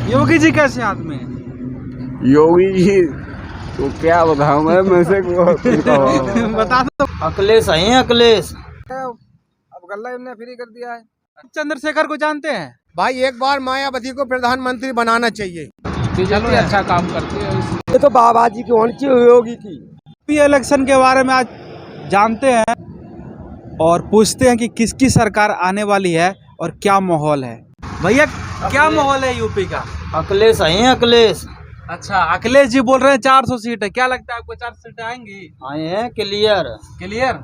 योगी जी कैसे आदमी है? योगी जी तो क्या बताऊं मैं से बता दो। अखिलेश है अखिलेश। अब गल्ला इन्होंने फ्री कर दिया है। चंद्रशेखर को जानते हैं? भाई एक बार मायावती को प्रधानमंत्री बनाना चाहिए। चलो अच्छा काम करते हैं। ये तो बाबा जी की होनी चाहिए, योगी की। यूपी इलेक्शन के बारे में आज जानते हैं और पूछते हैं कि किसकी सरकार आने वाली है और क्या माहौल है। भैया क्या माहौल है यूपी का? अखिलेश है अखिलेश। अच्छा, अखिलेश जी बोल रहे हैं 400 सीट है। क्या लगता है आपको 400 सीटें आएंगी? आए हैं क्लियर। क्लियर।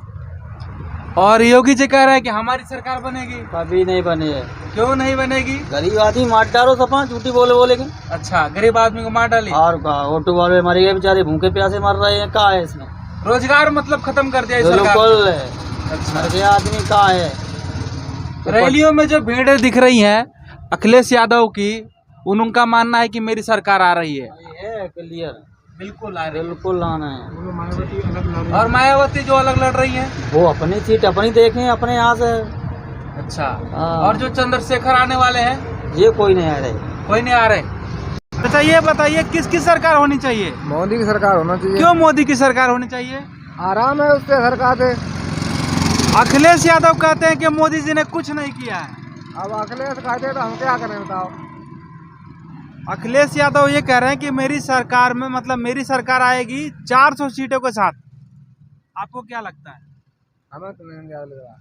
और योगी जी कह रहे हैं कि हमारी सरकार बनेगी। कभी नहीं बने। क्यों नहीं बनेगी? गरीब आदमी मार डालो सपा, झूठी बोले के। अच्छा, गरीब आदमी को मार डाली। और ऑटो वाले मर गए बेचारे, भूखे प्यासे मर रहे हैं। कहाँ है इसमें रोजगार मतलब खत्म कर दिया इस सरकार बिल्कुल ने। है। अच्छा, मर गया आदमी कहाँ है। रैलियों में जो भीड़ें दिख रही हैं अखिलेश यादव की, उनका मानना है कि मेरी सरकार आ रही है। क्लियर बिल्कुल आ रही है। बिल्कुल आना है। और मायावती जो अलग लड़ रही है वो अपनी सीट अपनी देखें अपने यहाँ से। अच्छा, हाँ। और जो चंद्रशेखर आने वाले हैं ये कोई नहीं आ रहे। कोई नहीं आ रहे। अच्छा, ये बताइए किसकी सरकार होनी चाहिए? मोदी की सरकार होना चाहिए। क्यों मोदी की सरकार होनी चाहिए? आराम है उससे सरकार से। अखिलेश यादव कहते हैं कि मोदी जी ने कुछ नहीं किया है। अब अखिलेश कहते तो हम क्या करें बताओ। अखिलेश यादव ये कह रहे हैं कि मेरी सरकार में मतलब मेरी सरकार आएगी 400 सीटों के साथ। आपको क्या लगता है? हमें तो नहीं लग रहा।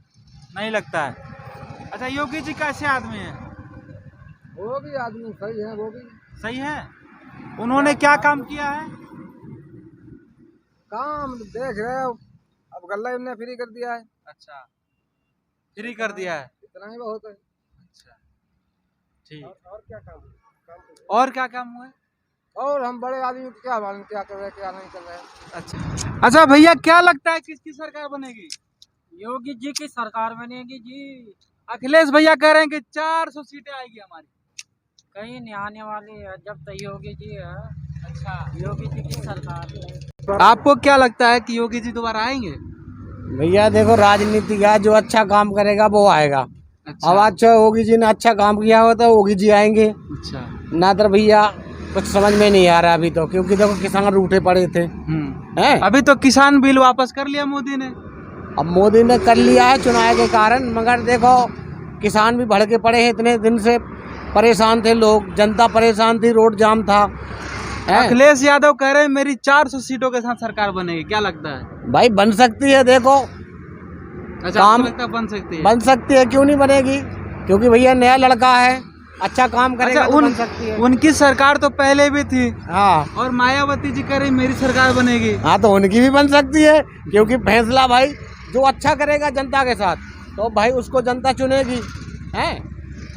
नहीं लगता है। अच्छा, योगी जी कैसे आदमी है? वो भी आदमी सही है, वो भी सही है। उन्होंने क्या काम किया है? काम देख रहे हो। अब गल्ला इन्होंने फ्री कर दिया है। अच्छा, फ्री कर दिया है। इतना ही बहुत है। अच्छा, ठीक। और क्या काम और क्या काम हुआ है? और हम बड़े आदमी को क्या मालूम क्या कर रहे हैं क्या नहीं कर रहे हैं। अच्छा भैया, क्या लगता है किसकी सरकार बनेगी? योगी जी की सरकार बनेगी जी। अखिलेश भैया कह रहे हैं कि 400 सीटें आएगी हमारी। कहीं नहीं आने वाली है, जब तक योगी जी है। अच्छा, योगी जी की सरकार। आपको क्या लगता है कि योगी जी दोबारा आएंगे? भैया देखो, राजनीति का जो अच्छा काम करेगा वो आएगा। अच्छा, अब अच्छा योगी जी ने अच्छा काम किया हो तो योगी जी आएंगे। अच्छा। ना तो भैया कुछ समझ में नहीं आ रहा अभी तो, क्योंकि देखो किसान रूठे पड़े थे हैं। अभी तो किसान बिल वापस कर लिया मोदी ने। अब मोदी ने कर लिया है चुनाव के कारण, मगर देखो किसान भी भड़के पड़े हैं। इतने दिन से परेशान थे लोग, जनता परेशान थी, रोड जाम था। अखिलेश यादव कह रहे हैं मेरी 400 सीटों के साथ सरकार बनेगी। क्या लगता है? भाई बन सकती है, देखो अच्छा, काम आपको लगता है बन सकती है? बन सकती है, क्यों नहीं बनेगी। क्योंकि भैया नया लड़का है, अच्छा काम करेगा। अच्छा, तो बन सकती है। उनकी सरकार तो पहले भी थी। हाँ और मायावती जी कह रही मेरी सरकार बनेगी। हाँ, तो उनकी भी बन सकती है, क्योंकि फैसला भाई जो अच्छा करेगा जनता के साथ तो भाई उसको जनता चुनेगी। हैं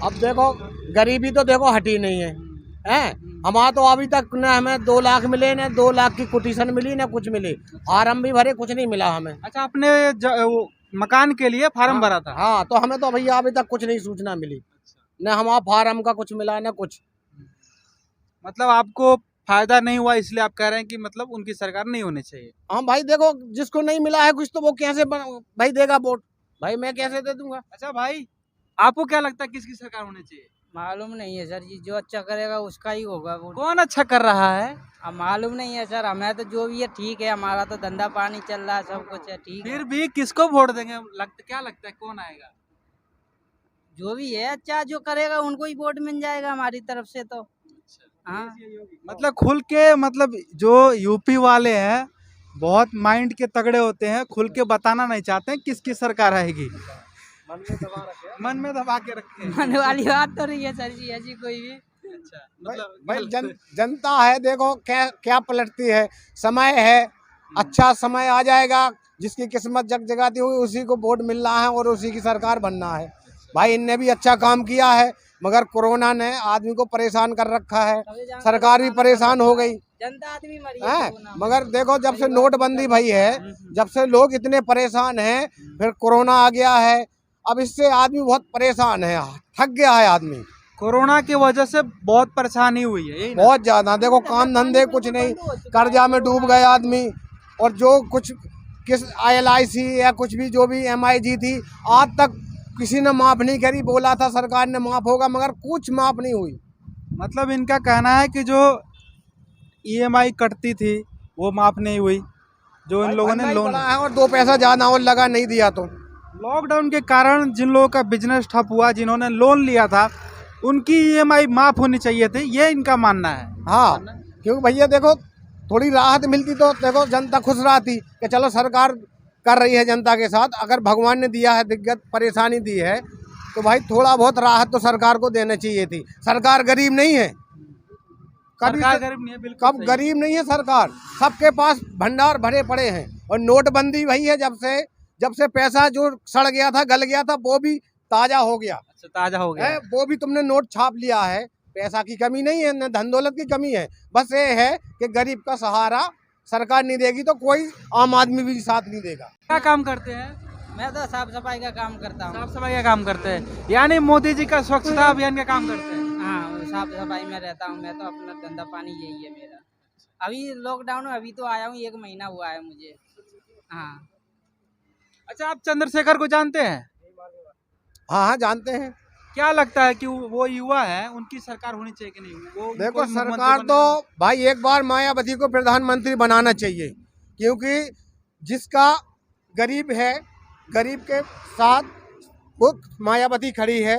अब देखो गरीबी तो देखो हटी नहीं है। हैं हमारा तो अभी तक न हमें 2 लाख मिले, न 2 लाख की कोटेशन मिली, न कुछ मिले। फार्म भी भरे, कुछ नहीं मिला हमें। अच्छा, अपने वो मकान के लिए फार्म भरा था? हाँ, तो हमें तो भैया अभी तक कुछ नहीं सूचना मिली, न हमारा फार्म का कुछ मिला, न कुछ। मतलब आपको फायदा नहीं हुआ, इसलिए आप कह रहे हैं कि मतलब उनकी सरकार नहीं होनी चाहिए। हाँ भाई देखो, जिसको नहीं मिला है कुछ तो वो कैसे भाई देगा वोट? भाई मैं कैसे दे दूंगा? अच्छा भाई, आपको क्या लगता है किसकी सरकार होनी चाहिए? मालूम नहीं है सर जी, जो अच्छा करेगा उसका ही होगा वो। कौन अच्छा कर रहा है? अब मालूम नहीं है सर, हमें तो जो भी है ठीक है। हमारा तो धंधा पानी चल रहा है, सब कुछ है ठीक है। फिर भी किसको वोट देंगे? क्या लगता है कौन आएगा? जो भी है अच्छा जो करेगा उनको ही वोट मिल जाएगा हमारी तरफ से तो। हाँ, मतलब खुल के, मतलब जो यूपी वाले हैं बहुत माइंड के तगड़े होते हैं, खुल के बताना नहीं चाहते हैं किसकी सरकार आएगी। मन में दबा के रखे। मन वाली बात तो नहीं है सर जी ऐसी कोई भी। अच्छा, मतलब भाई जनता है, देखो क्या क्या पलटती है। समय है, अच्छा समय आ जाएगा। जिसकी किस्मत जगजगाती हुई उसी को वोट मिलना है और उसी की सरकार बनना है। भाई इनने भी अच्छा काम किया है, मगर कोरोना ने आदमी को परेशान कर रखा है, सरकार भी परेशान हो गई। जनता आदमी मरी है मगर देखो जब से नोटबंदी भई है, जब से लोग इतने परेशान हैं, फिर कोरोना आ गया है। अब इससे आदमी बहुत परेशान है, थक गया है आदमी। कोरोना की वजह से बहुत परेशानी हुई है, यही ना? बहुत ज्यादा। देखो काम धंधे कुछ नहीं, कर्जा में डूब गए आदमी। और जो कुछ किस ILIC या कुछ भी जो भी MIG थी, आज तक किसी ने माफ़ नहीं करी। बोला था सरकार ने माफ़ होगा, मगर कुछ माफ़ नहीं हुई। मतलब इनका कहना है कि जो ईएमआई कटती थी वो माफ नहीं हुई, जो इन लोगों ने लोन, है और 2 पैसा ज्यादा और लगा नहीं दिया तो लॉकडाउन के कारण जिन लोगों का बिजनेस ठप हुआ, जिन्होंने लोन लिया था, उनकी ईएमआई माफ होनी चाहिए थी, ये इनका मानना है। हाँ, क्योंकि भैया देखो थोड़ी राहत मिलती तो देखो जनता खुश रहती कि चलो सरकार कर रही है जनता के साथ। अगर भगवान ने दिया है दिक्कत परेशानी दी है तो भाई थोड़ा बहुत राहत तो सरकार को देना चाहिए थी। सरकार गरीब नहीं है, कभी सरकार गरीब नहीं है, बिल्कुल कब सही। गरीब नहीं है सरकार, सबके पास भंडार भरे पड़े हैं। और नोटबंदी वही है, जब से पैसा जो सड़ गया था गल गया था वो भी ताजा हो गया। अच्छा, ताजा हो गया है वो भी तुमने नोट छाप लिया है। पैसा की कमी नहीं है, न धन दौलत की कमी है, बस ये है कि गरीब का सहारा सरकार नहीं देगी तो कोई आम आदमी भी साथ नहीं देगा। क्या काम करते हैं? मैं तो साफ सफाई का काम करता हूँ। साफ सफाई का काम करते हैं, यानी मोदी जी का स्वच्छता अभियान का काम करते हैं। हाँ, वो साफ सफाई में रहता हूँ मैं तो। अपना धंधा पानी यही है मेरा। अभी लॉकडाउन में अभी तो आया हूँ, 1 महीना हुआ है मुझे। हाँ। अच्छा, आप चंद्रशेखर को जानते हैं? हाँ हाँ जानते हैं। क्या लगता है कि वो युवा है, उनकी सरकार होनी चाहिए कि नहीं? वो देखो उनको मुख्यमंत्री सरकार बनने तो भाई एक बार मायावती को प्रधानमंत्री बनाना चाहिए, क्योंकि जिसका गरीब है, गरीब के साथ वो मायावती खड़ी है,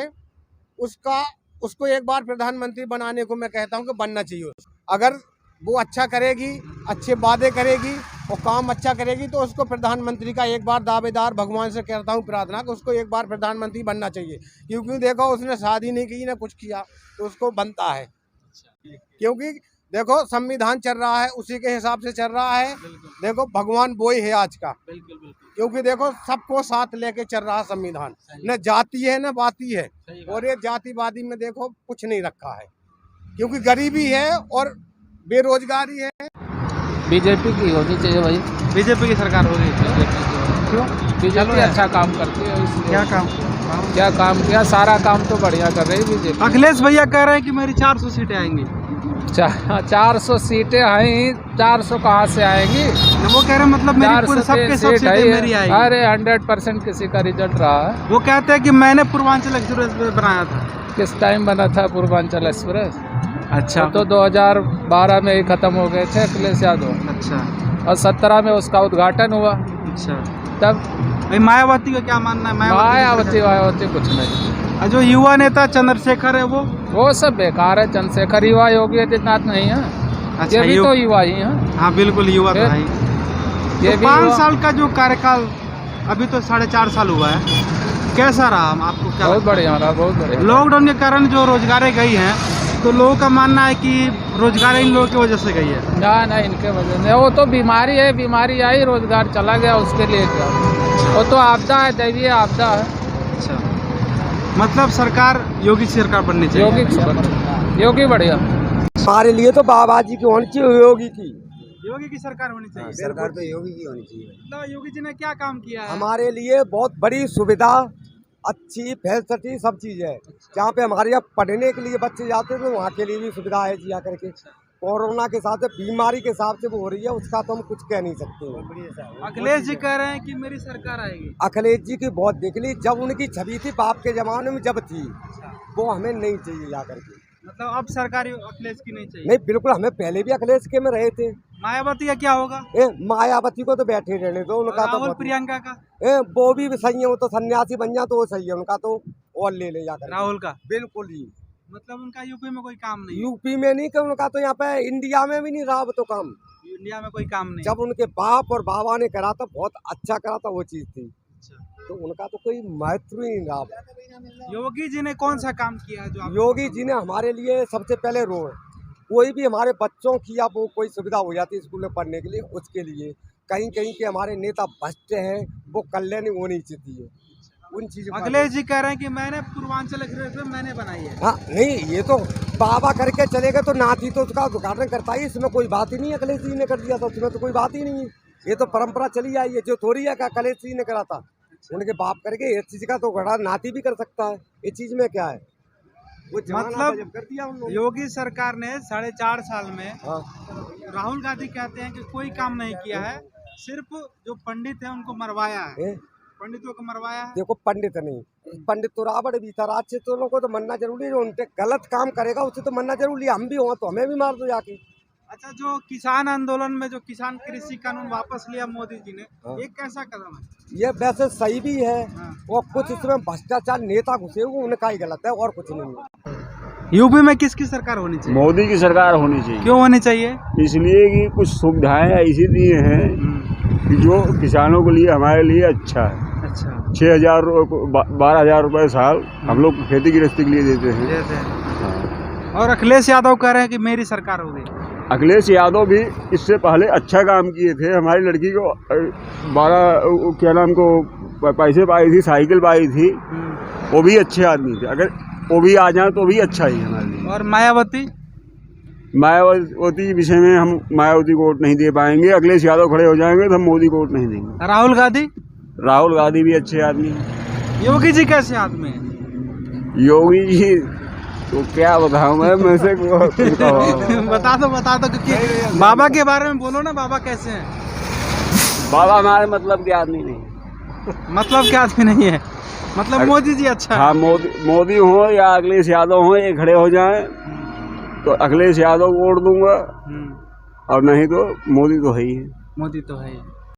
उसको एक बार प्रधानमंत्री बनाने को मैं कहता हूँ कि बनना चाहिए। अगर वो अच्छा करेगी, अच्छे वादे करेगी और काम अच्छा करेगी तो उसको प्रधानमंत्री का एक बार दावेदार भगवान से करता हूँ प्रार्थना कि उसको एक बार प्रधानमंत्री बनना चाहिए। क्योंकि देखो उसने शादी नहीं की ना कुछ किया तो उसको बनता है। क्योंकि देखो संविधान चल रहा है उसी के हिसाब से चल रहा है। देखो भगवान वो ही है आज का, बिल्कुल बिल्कुल क्योंकि देखो सबको साथ लेके चल रहा है संविधान, न जाति है न बाती है। और ये जातिवादी में देखो कुछ नहीं रखा है, क्योंकि गरीबी है और बेरोजगारी है। बीजेपी की होनी चाहिए भाई, बीजेपी की सरकार होगी। क्यों? बीजेपी अच्छा काम करती है इसलिए। क्या काम किया, सारा काम तो बढ़िया कर रही है बीजेपी। अखिलेश भैया कह रहे हैं कि मेरी 400 सीटें आएंगी। 400 सीटें हैं, 400 कहाँ से आएंगी? वो कह रहे हैं मतलब मेरी पूरे सबके सब सीटें मेरी आएंगी। अरे 100% किसी का रिजल्ट रहा है। वो कहते हैं कि मैंने पूर्वांचल एक्सप्रेस बनाया था। किस टाइम बना था पूर्वांचल एक्सप्रेस? अच्छा, तो 2012 में ही खत्म हो गए थे अखिलेश यादव। अच्छा, और 17 में उसका उद्घाटन हुआ। अच्छा। तब भाई मायावती का क्या मानना है? मायावती कुछ नहीं। और जो युवा नेता चंद्रशेखर है वो सब बेकार है। चंद्रशेखर युवा, योगी आदित्यनाथ नहीं है। अच्छा, ये भी तो युवा ही है। हाँ बिल्कुल युवा तो है। ये 5 साल का जो कार्यकाल, अभी तो 4.5 साल हुआ है, कैसा रहा आपको? क्या बहुत बढ़िया रहा, बहुत बढ़िया। लॉकडाउन के कारण जो रोजगारें गई हैं, तो लोगों का मानना है कि रोजगार इन लोगों की वजह से गई है। ना इनके वजह से, वो तो बीमारी है, बीमारी आई रोजगार चला गया, उसके लिए क्या? वो तो आपदा है, दैवीय आपदा है। अच्छा, मतलब सरकार योगी सरकार बननी चाहिए। योगी बढ़िया। हमारे लिए तो बाबा जी की होनी चाहिए, योगी की सरकार होनी चाहिए। सरकार तो योगी की होनी चाहिए। मतलब योगी जी ने क्या काम किया है? हमारे लिए बहुत बड़ी सुविधा, अच्छी फैसिलिटी, सब चीज़ है। जहाँ पे हमारे यहाँ पढ़ने के लिए बच्चे जाते हैं तो वहाँ के लिए भी सुविधा है जी। आकर के कोरोना के साथ बीमारी के हिसाब से वो हो रही है, उसका तो हम कुछ कह नहीं सकते। अखिलेश जी कह रहे हैं कि मेरी सरकार आएगी। अखिलेश जी की बहुत देख ली, जब उनकी छवि थी बाप के जमाने में जब थी, वो हमें नहीं चाहिए जाकर के। मतलब अब सरकार अखिलेश की नहीं चाहिए? नहीं, बिल्कुल, हमें पहले भी अखिलेश के में रहे थे। मायावती का क्या होगा? मायावती को तो बैठे रहने दो, उनका तो राहुल प्रियंका का? वो भी सही है, वो तो सन्यासी बन जा तो वो सही है, उनका तो और ले जाकर। राहुल का बिल्कुल ही, मतलब उनका यूपी में कोई काम नहीं? यूपी में नहीं, कि उनका तो यहाँ पे इंडिया में भी नहीं रहा तो काम। इंडिया में कोई काम नहीं? जब उनके बाप और बाबा ने करा था, बहुत अच्छा करा था, वो चीज थी, तो उनका तो कोई महत्व ही नहीं रहा। योगी जी ने कौन सा काम किया है जो योगी जी ने हमारे लिए सबसे पहले रोड, कोई भी हमारे बच्चों की या वो कोई सुविधा हो जाती है स्कूल में पढ़ने के लिए, उसके लिए कहीं के हमारे नेता भ्रष्ट हैं, वो कल्याण होनी चाहिए है उन चीजों। अखिलेश जी कह रहे हैं कि मैंने पूर्वांचल एक्सप्रेस मैंने बनाई है। हाँ नहीं, ये तो बाबा करके चलेगा तो नाती तो उसका उद्घाटन करता ही, इसमें कोई बात ही नहीं। अखिलेश जी ने कर दिया था, उसमें तो कोई बात ही नहीं है। ये तो परंपरा चली आई है, जो थोड़ी है का अखिलेश जी ने करा था, उनके बाप करके इस चीज का तो घड़ा नाती भी कर सकता है। इस चीज में क्या है, वो मतलब कर दिया उन लोगों। योगी सरकार ने 4.5 साल में, हाँ। राहुल गांधी कहते हैं कि कोई काम नहीं किया है, सिर्फ जो पंडित है उनको मरवाया है। पंडितों को मरवाया है। देखो पंडित नहीं, पंडित तो रावण भी था, राक्षसों को तो मरना जरूरी है। जो उनके गलत काम करेगा उसे तो मरना जरूरी है। हम भी हो तो हमें भी मार दो जाके। अच्छा, जो किसान आंदोलन में जो किसान कृषि कानून वापस लिया मोदी जी ने, ये कैसा कदम है? ये वैसे सही भी है हाँ। और कुछ इसमें भ्रष्टाचार नेता घुसे हुए उनका ही गलत है और कुछ नहीं है। यूपी में किसकी सरकार होनी चाहिए? मोदी की सरकार होनी चाहिए। क्यों होनी चाहिए? इसलिए कि कुछ सुविधाएं ऐसी दी हैं कि जो किसानों के लिए हमारे लिए अच्छा है। अच्छा, 12,000 रुपए साल हम लोग खेती गृहस्थी के लिए देते हैं। देते हैं। और अखिलेश यादव कह रहे हैं कि मेरी सरकार हो गई। अखिलेश यादव भी इससे पहले अच्छा काम किए थे। हमारी लड़की को 12 क्या नाम को पैसे पाई थी, साइकिल पाई थी। वो भी अच्छे आदमी थे। अगर वो भी आ जाए तो भी अच्छा ही है हमारे लिए। और मायावती मायावती के विषय में हम मायावती को वोट नहीं दे पाएंगे। अखिलेश यादव खड़े हो जाएंगे तो हम मोदी को वोट नहीं देंगे। राहुल गांधी भी अच्छे आदमी हैं। योगी जी कैसे आदमी है? योगी जी तो क्या बताऊं मैं से बता दो क्योंकि बाबा के बारे में बोलो ना। बाबा कैसे हैं? बाबा हमारे मतलब के आदमी नहीं। मतलब क्या आदमी नहीं है? मतलब मोदी जी अच्छा हाँ, मोदी हो या अखिलेश यादव हो, ये खड़े हो जाएं तो अखिलेश यादव को वोट दूंगा और नहीं तो मोदी तो है ही है। मोदी तो है।